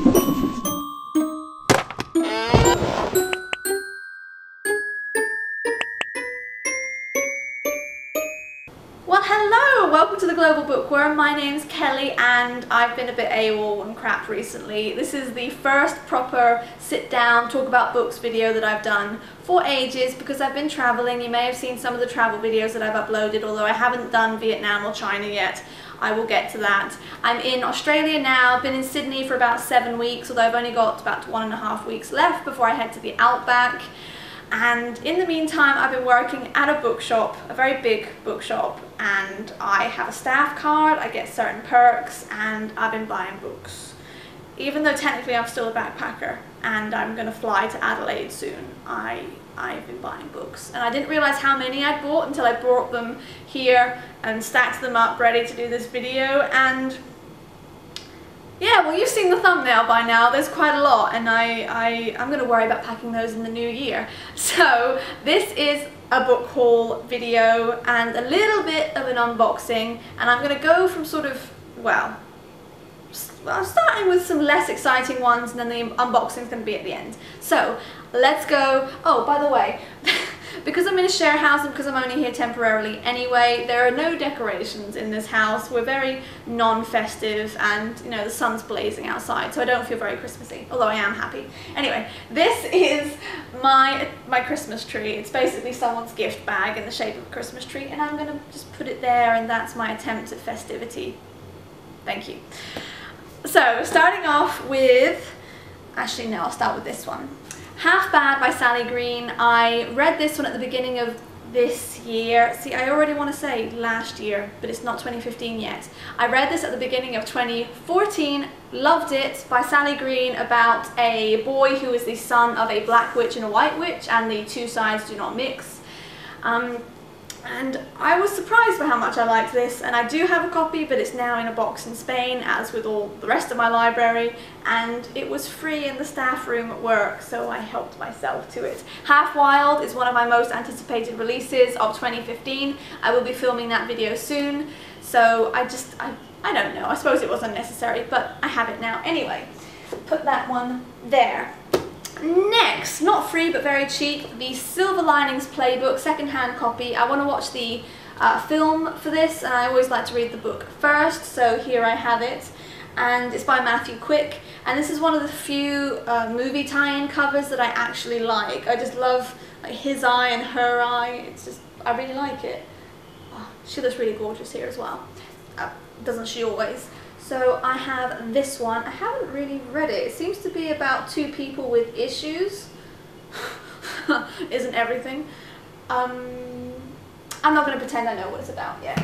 Well, hello! Welcome to the Global Bookworm. My name's Kelly and I've been a bit AWOL and crap recently. This is the first proper sit down, talk about books video that I've done for ages because I've been traveling. You may have seen some of the travel videos that I've uploaded, although I haven't done Vietnam or China yet. I will get to that. I'm in Australia now. I've been in Sydney for about 7 weeks, although I've only got about 1.5 weeks left before I head to the Outback. And in the meantime, I've been working at a bookshop, a very big bookshop, and I have a staff card, I get certain perks, and I've been buying books. Even though technically I'm still a backpacker and I'm going to fly to Adelaide soon, I've been buying books. And I didn't realise how many I'd bought until I brought them here and stacked them up ready to do this video. And yeah, well, you've seen the thumbnail by now. There's quite a lot, and I'm going to worry about packing those in the new year. So this is a book haul video and a little bit of an unboxing, and I'm going to go from sort of, well, I'm starting with some less exciting ones, and then the unboxing is going to be at the end. So let's go. Oh, by the way, because I'm in a share house and because I'm only here temporarily anyway, there are no decorations in this house. We're very non-festive, and you know, the sun's blazing outside, so I don't feel very Christmassy, although I am happy. Anyway, this is my Christmas tree. It's basically someone's gift bag in the shape of a Christmas tree, and I'm gonna just put it there, and that's my attempt at festivity. Thank you. So starting off with, actually no, I'll start with this one. Half Bad by Sally Green. I read this one at the beginning of this year. See, I already want to say last year, but it's not 2015 yet. I read this at the beginning of 2014, loved it, by Sally Green, about a boy who is the son of a black witch and a white witch, and the two sides do not mix. And I was surprised by how much I liked this, and I do have a copy, but it's now in a box in Spain, as with all the rest of my library, and it was free in the staff room at work, so I helped myself to it. Half Wild is one of my most anticipated releases of 2015. I will be filming that video soon, so I don't know, I suppose it was unnecessary, but I have it now anyway. Put that one there. Next, not free but very cheap, the Silver Linings Playbook, second-hand copy. I want to watch the film for this, and I always like to read the book first, so here I have it. And it's by Matthew Quick, and this is one of the few movie tie-in covers that I actually like. I just love like his eye and her eye. It's just, I really like it. Oh, she looks really gorgeous here as well. Doesn't she always? So I have this one. I haven't really read it. It seems to be about two people with issues. Isn't everything? I'm not going to pretend I know what it's about yet.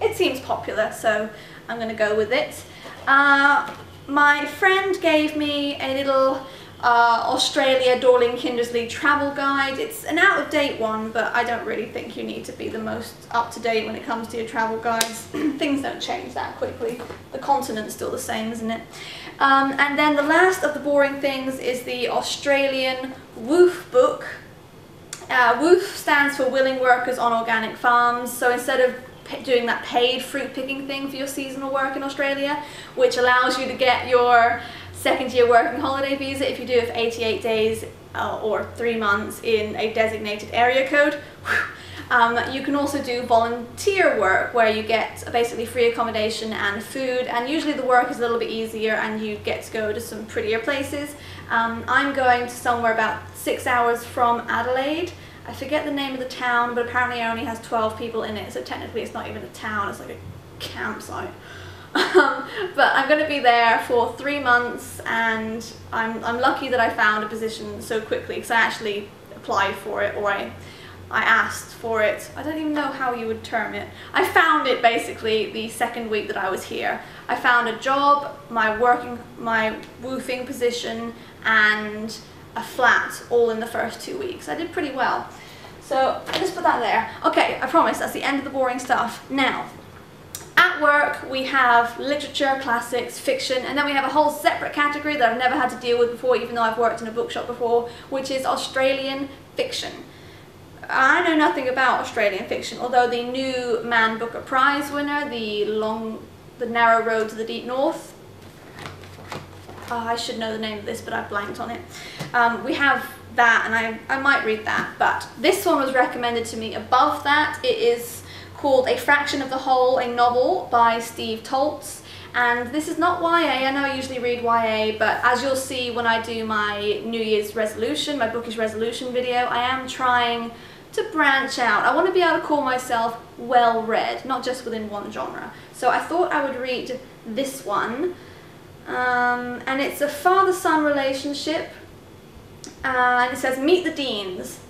It seems popular, so I'm going to go with it. My friend gave me a little Australia Dorling Kindersley travel guide. It's an out-of-date one, but I don't really think you need to be the most up-to-date when it comes to your travel guides. Things don't change that quickly. The continent's still the same, isn't it? And then the last of the boring things is the Australian WOOF book. WOOF stands for Willing Workers on Organic Farms, so instead of doing that paid fruit picking thing for your seasonal work in Australia, which allows you to get your second-year working holiday visa if you do it for 88 days or 3 months in a designated area code. You can also do volunteer work where you get basically free accommodation and food, and usually the work is a little bit easier and you get to go to some prettier places. I'm going to somewhere about 6 hours from Adelaide. I forget the name of the town, but apparently it only has 12 people in it, so technically it's not even a town, it's like a campsite. But I'm going to be there for 3 months, and I'm lucky that I found a position so quickly, because I actually applied for it, or I asked for it. I don't even know how you would term it. I found it basically the second week that I was here. I found a job, my woofing position, and a flat all in the first 2 weeks. I did pretty well. So I just put that there. Okay, I promise that's the end of the boring stuff. Now, at work we have literature, classics, fiction, and then we have a whole separate category that I've never had to deal with before, even though I've worked in a bookshop before, which is Australian fiction. I know nothing about Australian fiction, although the new Man Booker Prize winner, The Narrow Road to the Deep North, I should know the name of this, but I blanked on it. We have that, and I might read that, but this one was recommended to me above that. It is called A Fraction of the Whole, a novel by Steve Toltz. And this is not YA. I know I usually read YA, but as you'll see when I do my New Year's resolution, my bookish resolution video, I am trying to branch out. I want to be able to call myself well-read, not just within one genre. So I thought I would read this one. And it's a father-son relationship. And it says, "Meet the Deans."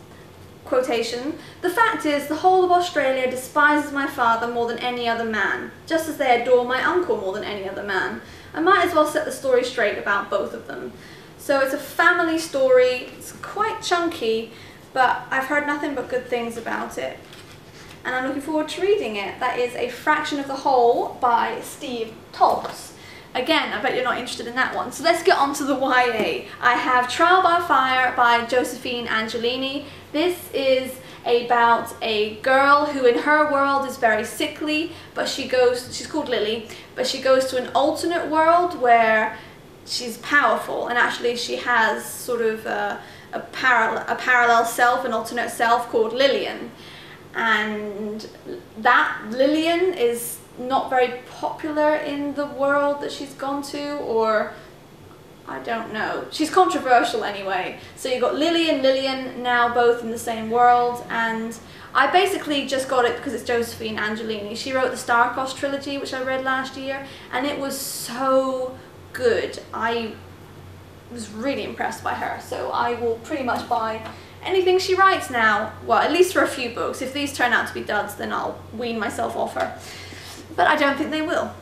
Quotation, "The fact is, the whole of Australia despises my father more than any other man, just as they adore my uncle more than any other man. I might as well set the story straight about both of them." So it's a family story. It's quite chunky, but I've heard nothing but good things about it. And I'm looking forward to reading it. That is A Fraction of the Whole by Steve Toltz. Again, I bet you're not interested in that one. So let's get on to the YA. I have Trial by Fire by Josephine Angelini. This is about a girl who in her world is very sickly, but she's called Lily, but she goes to an alternate world where she's powerful, and actually she has sort of a parallel self, an alternate self called Lillian. And that Lillian is not very popular in the world that she's gone to, or I don't know. She's controversial anyway. So you've got Lily and Lillian now both in the same world, and I basically just got it because it's Josephine Angelini. She wrote the Star-Crossed trilogy, which I read last year, and it was so good. I was really impressed by her, so I will pretty much buy anything she writes now. Well, at least for a few books. If these turn out to be duds, then I'll wean myself off her. But I don't think they will.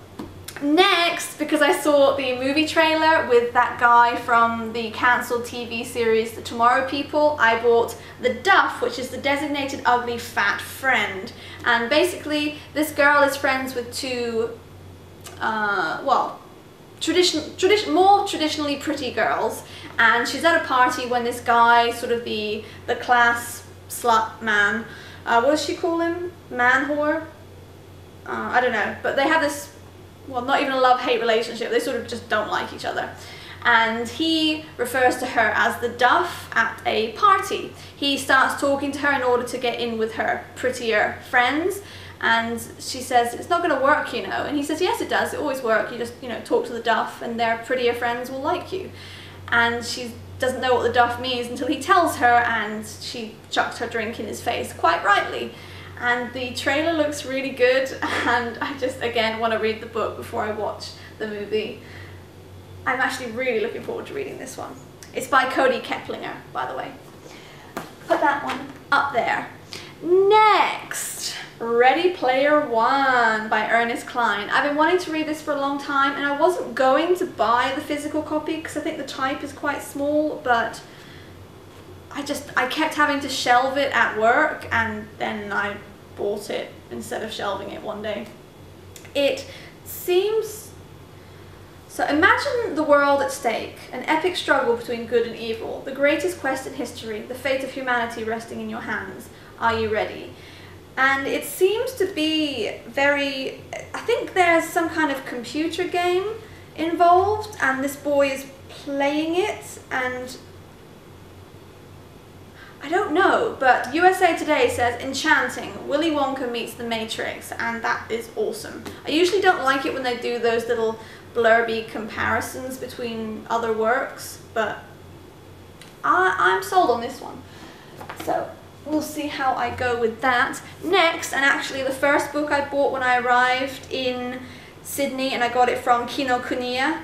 Next, because I saw the movie trailer with that guy from the cancelled TV series The Tomorrow People, I bought The Duff, which is the designated ugly fat friend. And basically, this girl is friends with two, well, more traditionally pretty girls, and she's at a party when this guy, sort of the class slut man, what does she call him? Man whore? I don't know, but they have this, well, not even a love-hate relationship. They sort of just don't like each other. And he refers to her as the Duff at a party. He starts talking to her in order to get in with her prettier friends. And she says, "It's not going to work, you know." And he says, "Yes, it does. It always works. You just, you know, talk to the Duff and their prettier friends will like you." And she doesn't know what the Duff means until he tells her, and she chucked her drink in his face, quite rightly. And the trailer looks really good, and I just, again, want to read the book before I watch the movie. I'm actually really looking forward to reading this one. It's by Cody Keplinger, by the way. Put that one up there. Next, Ready Player One by Ernest Cline. I've been wanting to read this for a long time, and I wasn't going to buy the physical copy because I think the type is quite small, but I kept having to shelve it at work, and then I bought it instead of shelving it one day. It seems... So imagine the world at stake, an epic struggle between good and evil, the greatest quest in history, the fate of humanity resting in your hands. Are you ready? And it seems to be very... I think there's some kind of computer game involved, and this boy is playing it, and I don't know, but USA Today says, "Enchanting, Willy Wonka meets the Matrix," and that is awesome. I usually don't like it when they do those little blurby comparisons between other works, but I'm sold on this one. So we'll see how I go with that. Next, and actually the first book I bought when I arrived in Sydney, and I got it from Kinokuniya,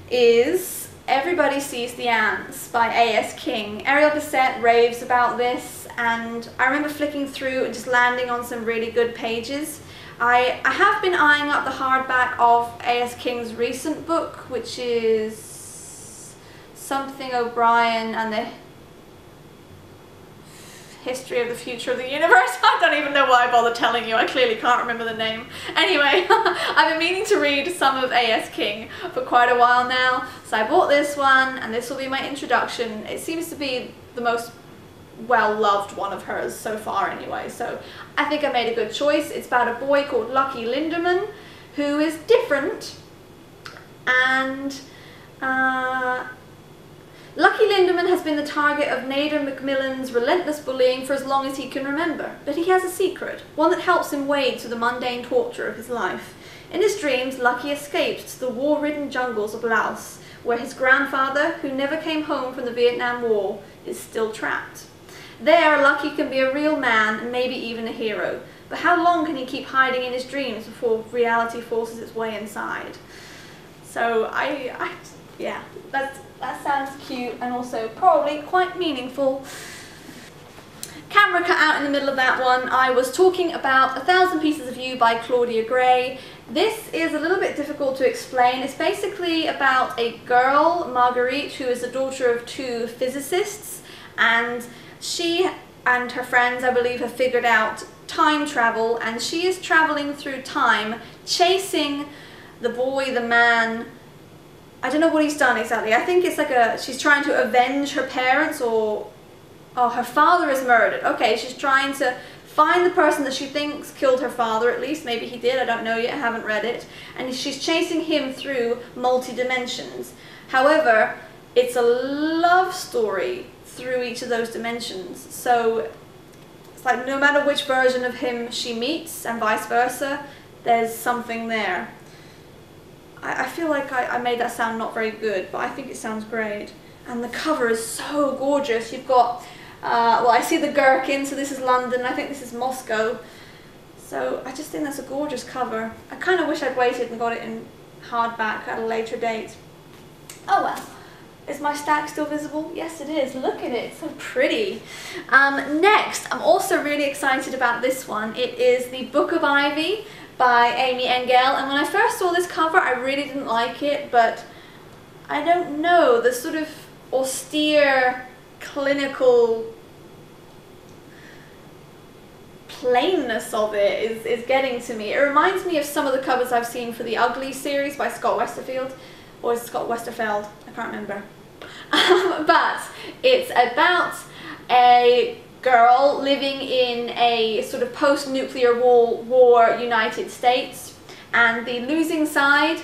is Everybody Sees the Ants by A.S. King. Ariel Bissett raves about this, and I remember flicking through and just landing on some really good pages. I have been eyeing up the hardback of A.S. King's recent book, which is Something O'Brien and the History of the Future of the Universe. I don't even know why I bother telling you. I clearly can't remember the name. Anyway, I've been meaning to read some of A.S. King for quite a while now, so I bought this one, and this will be my introduction. It seems to be the most well-loved one of hers so far anyway, so I think I made a good choice. It's about a boy called Lucky Linderman who is different, and Lucky Lindemann has been the target of Nader Macmillan's relentless bullying for as long as he can remember, but he has a secret, one that helps him wade through the mundane torture of his life. In his dreams, Lucky escaped to the war-ridden jungles of Laos, where his grandfather, who never came home from the Vietnam War, is still trapped. There, Lucky can be a real man and maybe even a hero, but how long can he keep hiding in his dreams before reality forces its way inside? So yeah, that sounds cute and also probably quite meaningful. Camera cut out in the middle of that one. I was talking about 1,000 Pieces of You by Claudia Gray. This is a little bit difficult to explain. It's basically about a girl, Marguerite, who is the daughter of 2 physicists, and she and her friends, I believe, have figured out time travel, and she is traveling through time, chasing the boy, the man. I don't know what he's done exactly. I think it's like she's trying to avenge her parents, or oh, her father is murdered. Okay, she's trying to find the person that she thinks killed her father, at least. Maybe he did, I don't know yet, I haven't read it. And she's chasing him through multi-dimensions. However, it's a love story through each of those dimensions. So it's like no matter which version of him she meets, and vice versa, there's something there. I feel like I made that sound not very good, but I think it sounds great. And the cover is so gorgeous. You've got, well, I see the gherkin, so this is London, I think this is Moscow. So I just think that's a gorgeous cover. I kind of wish I'd waited and got it in hardback at a later date. Oh well. Is my stack still visible? Yes it is. Look at it, it's so pretty. Next, I'm also really excited about this one. It is The Book of Ivy by Amy Engel, and when I first saw this cover I really didn't like it, but I don't know, the sort of austere, clinical plainness of it is getting to me. It reminds me of some of the covers I've seen for the Ugly series by Scott Westerfeld, or is it Scott Westerfeld? I can't remember. But it's about a girl living in a sort of post-nuclear war United States, and the losing side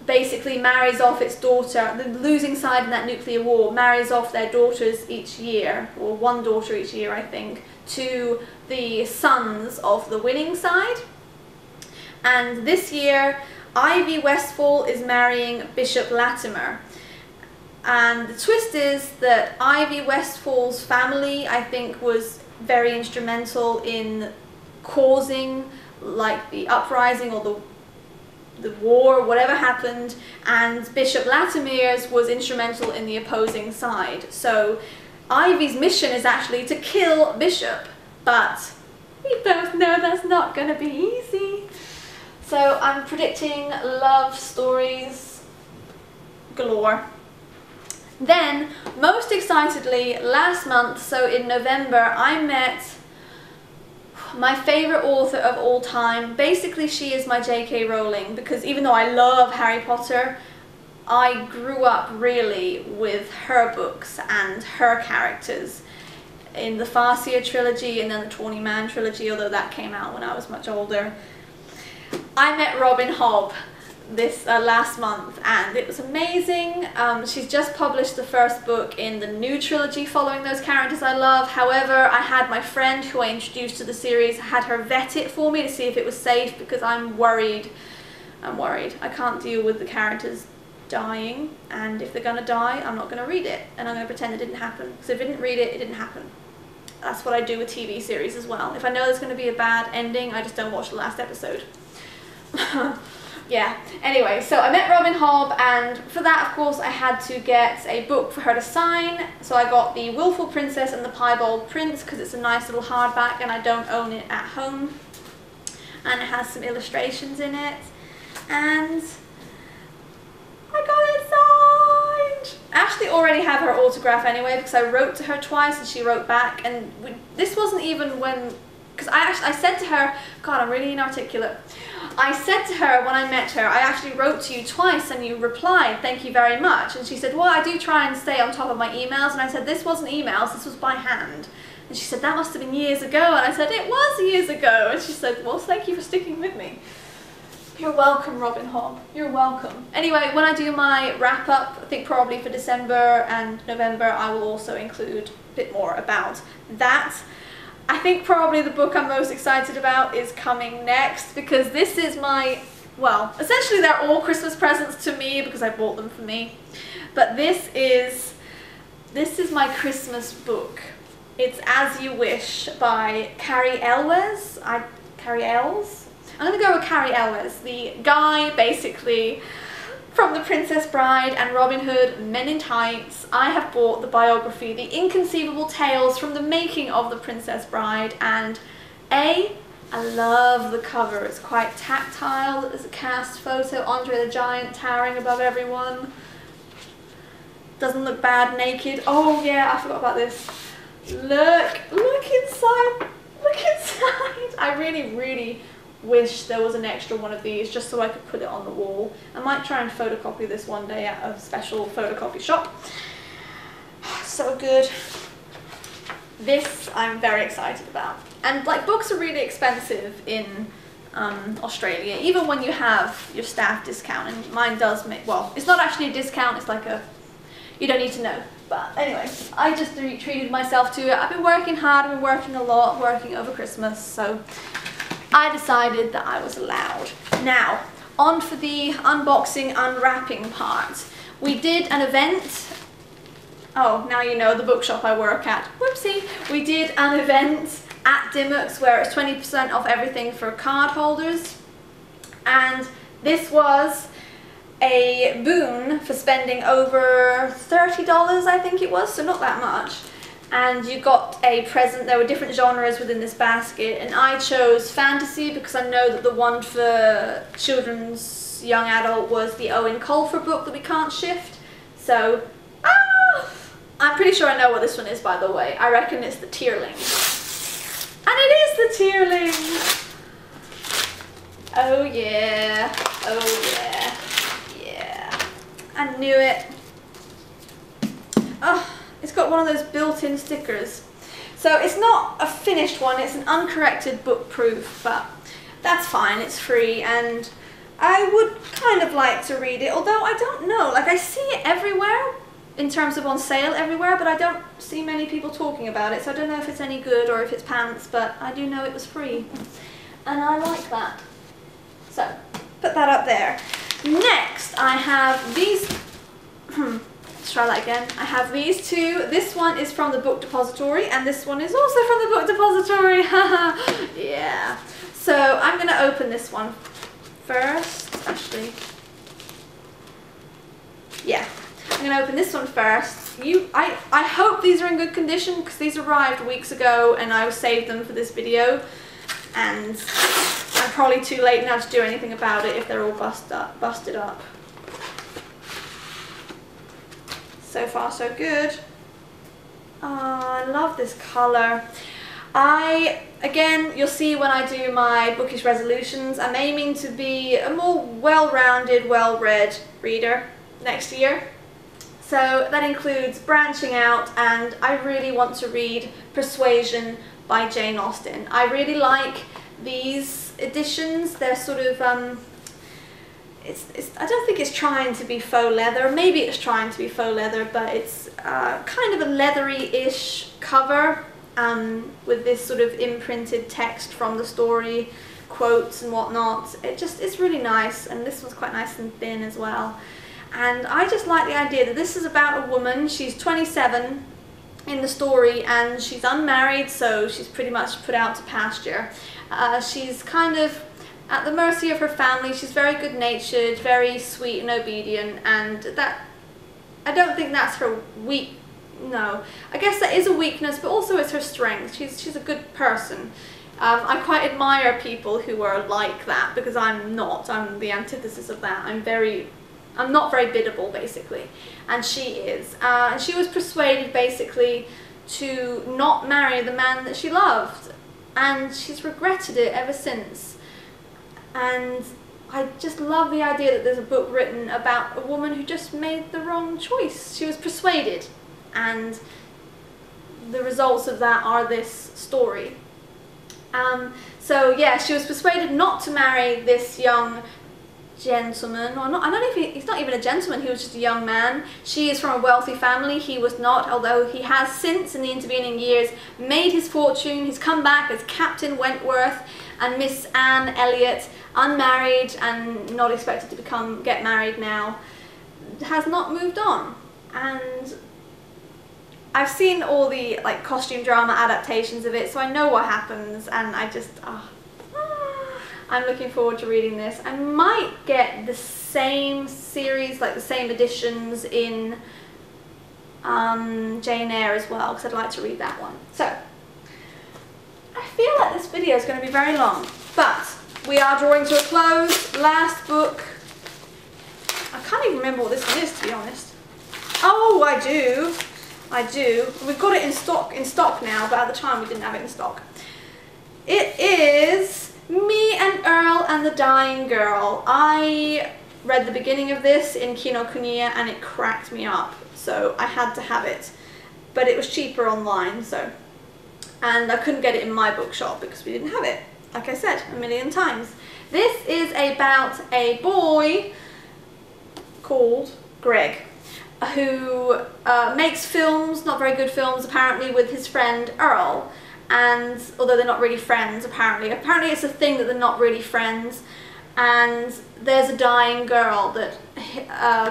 basically marries off its daughter. The losing side in that nuclear war marries off their daughters each year, or one daughter each year I think, to the sons of the winning side. And this year Ivy Westfall is marrying Bishop Latimer. And the twist is that Ivy Westfall's family, I think, was very instrumental in causing like the uprising or the war, whatever happened, and Bishop Latimer's was instrumental in the opposing side. So Ivy's mission is actually to kill Bishop, but we both know that's not going to be easy. So I'm predicting love stories galore. Then, most excitedly, last month, so in November, I met my favorite author of all time. Basically, she is my J.K. Rowling, because even though I love Harry Potter, I grew up really with her books and her characters in the Farseer trilogy and then the Tawny Man trilogy, although that came out when I was much older. I met Robin Hobb this last month, and it was amazing. She's just published the first book in the new trilogy following those characters I love. However, I had my friend who I introduced to the series, had her vet it for me to see if it was safe, because I'm worried. I can't deal with the characters dying, and if they're gonna die, I'm not gonna read it, and I'm gonna pretend it didn't happen. So if I didn't read it, it didn't happen. That's what I do with TV series as well. If I know there's gonna be a bad ending, I just don't watch the last episode. Yeah, anyway, so I met Robin Hobb, and for that, of course, I had to get a book for her to sign. So I got The Willful Princess and the Piebald Prince, because it's a nice little hardback and I don't own it at home. And it has some illustrations in it. And I got it signed! I actually already have her autograph anyway, because I wrote to her twice and she wrote back. And this wasn't even when... Because I said to her, God, I'm really inarticulate. I said to her when I met her, I actually wrote to you twice and you replied, thank you very much. And she said, well, I do try and stay on top of my emails. And I said, this wasn't emails, this was by hand. And she said, that must have been years ago. And I said, it was years ago. And she said, well, thank you for sticking with me. You're welcome, Robin Hobb. You're welcome. Anyway, when I do my wrap up, I think probably for December and November, I will also include a bit more about that. I think probably the book I'm most excited about is coming next, because this is my, well, essentially they're all Christmas presents to me because I bought them for me. But this is my Christmas book. It's As You Wish by Carrie Elwes. Carrie Elwes? I'm going to go with Carrie Elwes, the guy basically from The Princess Bride and Robin Hood, Men in Tights. I have bought the biography, The Inconceivable Tales from the Making of The Princess Bride, and I love the cover. It's quite tactile. There's a cast photo, Andre the Giant towering above everyone. Doesn't look bad naked. Oh yeah, I forgot about this. Look inside. Look inside. I really wish there was an extra one of these just so I could put it on the wall. I might try and photocopy this one day at a special photocopy shop. So good. This I'm very excited about. And like, books are really expensive in Australia, even when you have your staff discount, and mine does make, well, it's not actually a discount, it's like a, you don't need to know. But anyway, I just treated myself to it. I've been working hard, I've been working a lot, working over Christmas, so I decided that I was allowed. Now, on for the unboxing, unwrapping part. We did an event. Oh, now you know, the bookshop I work at. Whoopsie. We did an event at Dimmock's where it's 20% off everything for card holders. And this was a boon for spending over $30, I think it was, so not that much. And you got a present. There were different genres within this basket, and I chose fantasy because I know that the one for children's young adult was the Owen Colfer book that we can't shift. So, I'm pretty sure I know what this one is, by the way. I reckon it's the Tierling. And it is the Tierling! Oh yeah, oh yeah, yeah. I knew it. Oh. It's got one of those built-in stickers. So it's not a finished one, it's an uncorrected book proof, but that's fine, it's free, and I would kind of like to read it, although I don't know, like I see it everywhere, in terms of on sale everywhere, but I don't see many people talking about it, so I don't know if it's any good or if it's pants, but I do know it was free, and I like that. So, put that up there. Next, I have these, let's try that again. I have these two. This one is from the Book Depository, and this one is also from the Book Depository. Yeah. So I'm going to open this one first. Actually, yeah. I'm going to open this one first. I hope these are in good condition because these arrived weeks ago, and I saved them for this video. And I'm probably too late now to do anything about it if they're all busted up. So far so good. Oh, I love this colour. Again, you'll see when I do my bookish resolutions, I'm aiming to be a more well-rounded, well-read reader next year. So that includes branching out, and I really want to read Persuasion by Jane Austen. I really like these editions. They're sort of I don't think it's trying to be faux leather. Maybe it's trying to be faux leather, but it's kind of a leathery-ish cover with this sort of imprinted text from the story, quotes and whatnot. It's really nice, and this one's quite nice and thin as well. And I just like the idea that this is about a woman. She's 27 in the story, and she's unmarried, so she's pretty much put out to pasture. She's kind of at the mercy of her family. She's very good-natured, very sweet and obedient, and that, I don't think that's her no. I guess that is a weakness, but also it's her strength. She's a good person. I quite admire people who are like that, because I'm not. I'm the antithesis of that. I'm not very biddable, basically, and she is. And she was persuaded, basically, to not marry the man that she loved, and she's regretted it ever since. And I just love the idea that there's a book written about a woman who just made the wrong choice. She was persuaded, and the results of that are this story. So yeah, she was persuaded not to marry this young gentleman, or not, I don't know if he's not even a gentleman, he was just a young man. She is from a wealthy family, he was not, although he has since, in the intervening years, made his fortune. He's come back as Captain Wentworth, and Miss Anne Elliot, unmarried and not expected to get married now, has not moved on. And I've seen all the like costume drama adaptations of it, so I know what happens, and I just, I'm looking forward to reading this. I might get the same series, like the same editions in Jane Eyre as well, because I'd like to read that one. So, I feel like this video is going to be very long, but we are drawing to a close. Last book. I can't even remember what this one is, to be honest. Oh, I do. We've got it in stock now, but at the time we didn't have it in stock. It is Me and Earl and the Dying Girl. I read the beginning of this in Kinokuniya and it cracked me up, so I had to have it. But it was cheaper online, so. And I couldn't get it in my bookshop because we didn't have it, like I said a million times. This is about a boy called Greg, who makes films, not very good films apparently, with his friend Earl. And although they're not really friends, apparently it's a thing that they're not really friends. And there's a dying girl that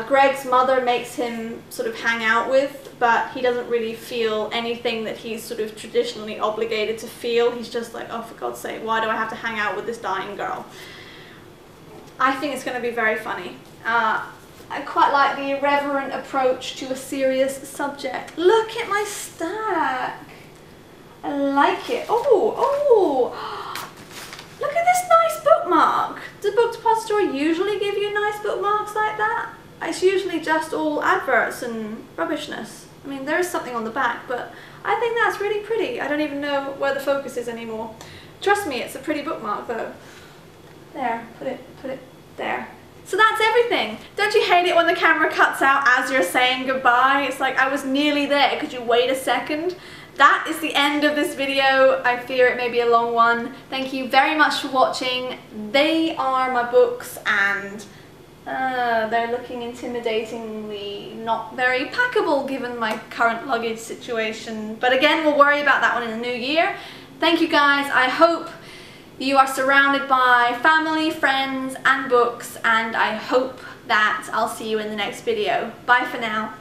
Greg's mother makes him sort of hang out with, but he doesn't really feel anything that he's sort of traditionally obligated to feel. He's just like, oh, for God's sake, why do I have to hang out with this dying girl? I think it's going to be very funny. I quite like the irreverent approach to a serious subject. Look at my stack. I like it. Oh, look at this nice bookmark. Do book depository usually give you nice bookmarks like that? It's usually just all adverts and rubbishness. I mean, there is something on the back, but I think that's really pretty. I don't even know where the focus is anymore. Trust me, it's a pretty bookmark though. There, put it there. So that's everything. Don't you hate it when the camera cuts out as you're saying goodbye? It's like, I was nearly there, could you wait a second? That is the end of this video. I fear it may be a long one. Thank you very much for watching. They are my books, and they're looking intimidatingly not very packable given my current luggage situation. But again, we'll worry about that one in the new year. Thank you guys. I hope you are surrounded by family, friends, and books, and I hope that I'll see you in the next video. Bye for now.